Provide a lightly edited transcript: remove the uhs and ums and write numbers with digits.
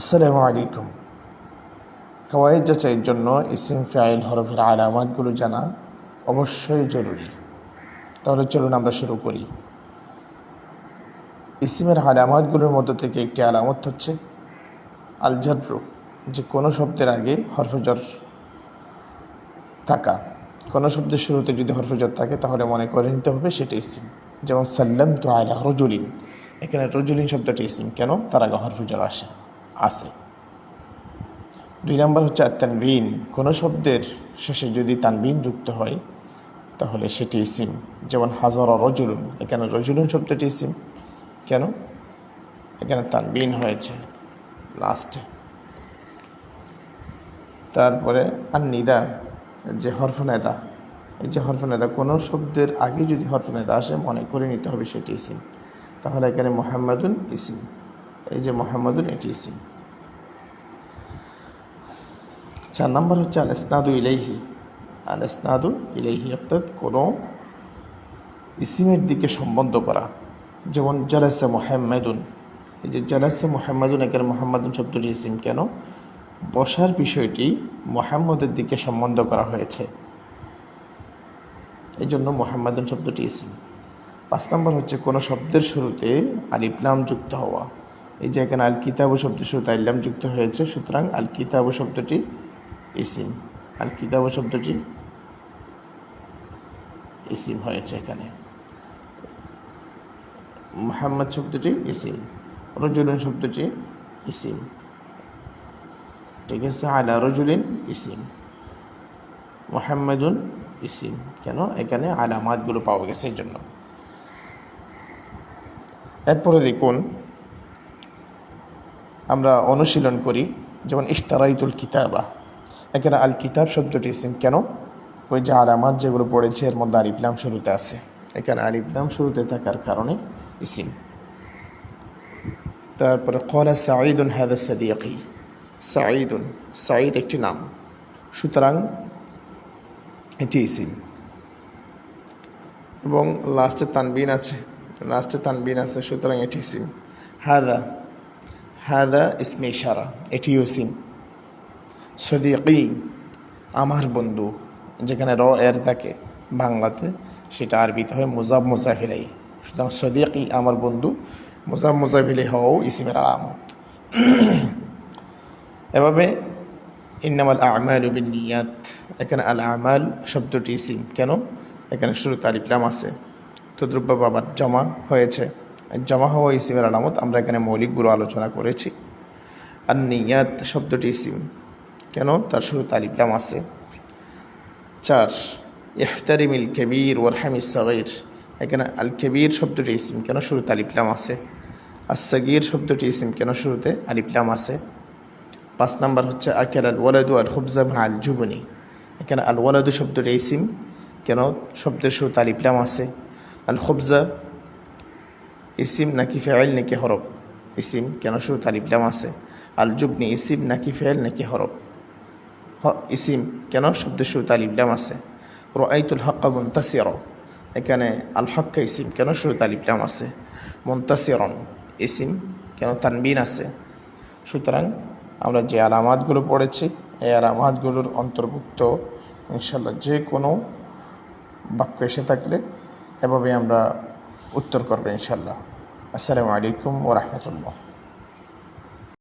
আসসালামু আলাইকুম। কাওয়াইদ যাচাইয়ের জন্য ইসিম ফাইল হরফের আলামাতগুলো জানা অবশ্যই জরুরি। তাহলে চলুন আমরা শুরু করি। ইসিমের আলামাতগুলোর মধ্য থেকে একটি আলামত হচ্ছে আল জাররু, যে কোনো শব্দের আগে হরফে জর থাকা। কোনো শব্দের শুরুতে যদি হরফে জর থাকে তাহলে মনে করে নিতে হবে সেটা ইসিম। যেমন সাল্লামতু আলা রজুলিন, এখানে রজুলিন শব্দটি ইসিম, কেন? তার আগে হরফে জর আসে। 2 নম্বর হচ্ছে তানবিন, কোনো শব্দের শেষে যদি তানবিন যুক্ত হয় তাহলে সেটি ইসিম। যেমন হাজারা রজুলুন, এখানে রজুলুন শব্দটি ইসিম, কেন? এখানে তানবিন হয়েছে লাস্টে। তারপরে নিদা, যে হরফনেদা, এই যে হরফনেদা, কোনো শব্দের আগে যদি হরফনেদা আসে মনে করে নিতে হবে সেটি ইসিম। তাহলে এখানে মুহাম্মাদুন ইসিম, এই যে মুহাম্মাদুন এটি ইসিম। 4 নম্বর হচ্ছে আল ইসনাদু ইলাইহি। আল ইসনাদু ইলাইহি অর্থাৎ কোনো ইসিমের দিকে সম্বন্ধ করা। যেমন জালাসা মুহাম্মাদুন, এই যে জালাসা মুহাম্মাদুন, এখানে মুহাম্মাদুন শব্দটি ইসিম, কেন? বসার বিষয়টি মুহাম্মদের দিকে সম্বন্ধ করা হয়েছে, এই জন্য মুহাম্মাদুন শব্দটি ইসিম। 5 নম্বর হচ্ছে কোনো শব্দের শুরুতে আলিফ লাম যুক্ত হওয়া। এই যে এখানে আল কিতাবু শব্দের শুরুতে আলিফ লাম যুক্ত হয়েছে, সুতরাং আল কিতাবু শব্দটি ইসিম। আল কিতাবু শব্দটি ইসিম হয়েছে এখানে। মুহাম্মদ শব্দটি ইসিম, রজুলিন শব্দটি ইসিম, ঠিক আছে। আলা রজুলিন ইসিম, মুহাম্মাদুন ইসিম, কেন? এখানে আলামাতগুলো পাওয়া গেছে এই জন্য। এরপরে দেখুন, আমরা অনুশীলন করি। যেমন ইশতারাইতুল কিতাবা, এখানে আল কিতাব শব্দটি ইসিম, কেন? ওই যে আলামাত যেগুলো পড়েছে এর মধ্যে আলিফ লাম শুরুতে আছে, এখানে আলিফ লাম শুরুতে থাকার কারণে ইসিম। তারপরে ক্বালা সাঈদুন হাযা সাদীকি, সাঈদুন, সাঈদ একটি নাম, সুতরাং এটি ইসিম। এবং লাস্টে তানবিন আছে, সুতরাং এটি ইসিম। হাদা, হাদা ইসমে ইশারা, এটি ইসিম। সাদীকি, আমার বন্ধু, যেখানে র এর থাকে বাংলাতে, সেটা আরবিতে হয় মুজাফ মুজাফ ইলাইহি, সুতরাং সাদীকি আমার বন্ধু, মুজাফ মুজাফ ইলাইহি হওয়াও ইসিমের আলামত। এভাবে ইন্নামাল আমালু বিন্নিয়াত, এখানে আল আমাল শব্দটি ইসিম, কেন? এখানে শুরুতে আলিফ লাম আছে, তদ্রুপ বাবার জমা হয়েছে, জমা হওয়া ইসিমের আলামত। আমরা এখানে মৌলিকগুলো আলোচনা করেছি। আর নিয়াত শব্দটি ইসিম, কেন? তার শুরুতে আলিফ লাম আছে। 4 ইহতারিমিল কবির ওয়ারহামিস সাগীর, এখানে আল কবির শব্দটি ইসিম, কেন? শুরুতে আলিফ লাম আছে। আর সাগীর শব্দটি ইসিম, কেন? শুরুতে আলিফ লাম আছে। 5 নম্বর হচ্ছে আকাল আল ওয়ালাদু আল খুবজা মা আল জুবনি, এখানে আল ওয়ালাদু শব্দটি ইসিম, কেন? শব্দের শুরুতে আলিফ লাম আছে। আল খুবজা ইসিম নাকি ফাইল নাকি হরফ? ইসিম, কেন? শুরুতে আলিফ লাম আছে। আল জুবনি ইসিম নাকি ফাইল নাকি হরফ? ইসিম, কেন? শব্দের শুরুতে আলিফ লাম আছে। রাআইতুল হাক্কা মুনতাসিরা, এখানে আল হাক্কা ইসিম, কেন? শুরুতে আলিফ লাম আছে। মুনতাসিরন ইসিম, কেন? তানবিন আছে। সুতরাং আমরা যে আলামাতগুলো পড়েছি এই আলামাতগুলোর অন্তর্ভুক্ত ইনশাল্লাহ যে কোনো বাক্য এসে থাকলে এভাবে আমরা উত্তর করবো ইনশাল্লাহ। আসসালামু আলাইকুম ওয়া রাহমাতুল্লাহ।